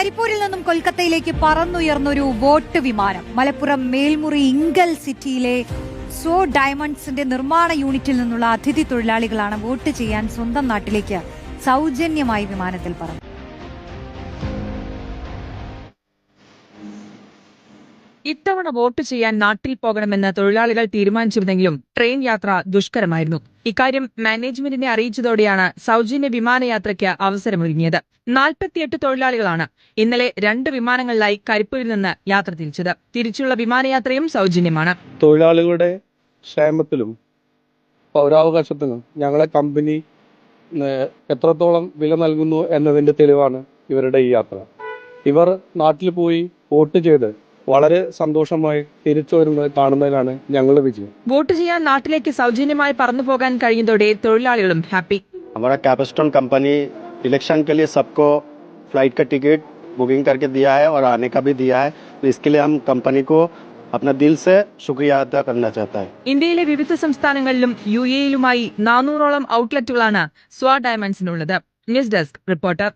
കരിപ്പൂരിൽ നിന്നും കൊൽക്കത്തയിലേക്ക് പറന്നുയർന്നൊരു വോട്ട് വിമാനം. മലപ്പുറം മേൽമുറി ഇങ്കൽ സിറ്റിയിലെ സോ ഡയമണ്ട്സിന്റെ നിർമ്മാണ യൂണിറ്റിൽ നിന്നുള്ള അതിഥി തൊഴിലാളികളാണ് വോട്ട് ചെയ്യാൻ സ്വന്തം നാട്ടിലേക്ക് സൗജന്യമായി വിമാനത്തിൽ പറന്നു. ഇത്തവണ വോട്ട് ചെയ്യാൻ നാട്ടിൽ പോകണമെന്ന് തൊഴിലാളികൾ തീരുമാനിച്ചിരുന്നെങ്കിലും ട്രെയിൻ യാത്ര ദുഷ്കരമായിരുന്നു. ഇക്കാര്യം മാനേജ്മെന്റിനെ അറിയിച്ചതോടെയാണ് സൗജന്യ വിമാനയാത്രയ്ക്ക് അവസരമൊരുങ്ങിയത്. 48 തൊഴിലാളികളാണ് ഇന്നലെ 2 വിമാനങ്ങളിലായി കരിപ്പൂരിൽ നിന്ന് യാത്ര തിരിച്ചത്. തിരിച്ചുള്ള വിമാനയാത്രയും സൗജന്യമാണ്. തൊഴിലാളികളുടെ ക്ഷേമത്തിലും പൗരാവകാശത്തിനും ഞങ്ങളെ കമ്പനി എത്രത്തോളം വില നൽകുന്നു എന്നതിന്റെ തെളിവാണ് ഇവരുടെ ഈ യാത്ര. ഇവർ നാട്ടിൽ പോയി വോട്ട് ചെയ്ത് വളരെ സന്തോഷമായി തിരിച്ചു വരുന്നത് കാണുന്നതിനാണ് ഞങ്ങളുടെ വിജയം. വോട്ട് ചെയ്യാൻ നാട്ടിലേക്ക് സൗജന്യമായി പറന്നു പോകാൻ കഴിയുന്നതോടെ തൊഴിലാളികളും ഹാപ്പി. हमारा कैपिस्टोन कंपनी इलेक्शन के लिए सबको फ्लाइट का टिकट बुकिंग करके दिया है और आने का भी दिया है, तो इसके लिए हम कंपनी को अपना दिल से शुक्रिया अदा करना चाहता है. ഇന്ത്യയിലെ വിവിധ സംസ്ഥാനങ്ങളിലും UAE-യിലുമായി 400ഓളം ഔട്ട്ലെറ്റുകളാണ് സ്വ ഡയമണ്ട്സിനുള്ളത്. News desk reporter.